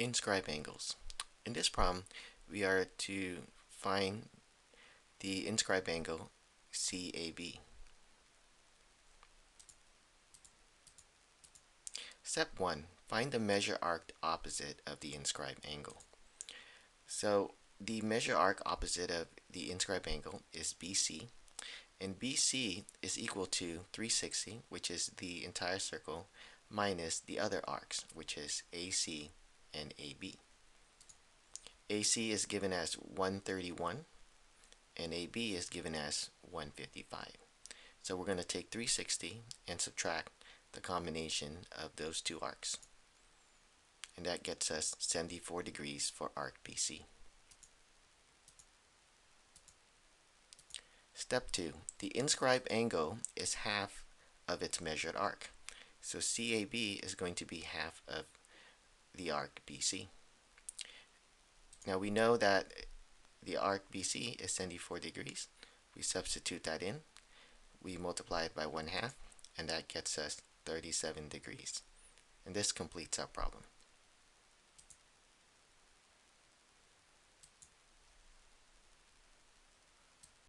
Inscribe angles. In this problem, we are to find the inscribed angle CAB. Step 1. Find the measure arc opposite of the inscribed angle. So the measure arc opposite of the inscribed angle is BC, and BC is equal to 360, which is the entire circle, minus the other arcs, which is AC and AB. AC is given as 131 and AB is given as 155. So we're going to take 360 and subtract the combination of those two arcs. And that gets us 74 degrees for arc BC. Step 2. The inscribed angle is half of its measured arc. So CAB is going to be half of the arc BC. Now we know that the arc BC is 74 degrees. We substitute that in. We multiply it by 1/2, and that gets us 37 degrees. And this completes our problem.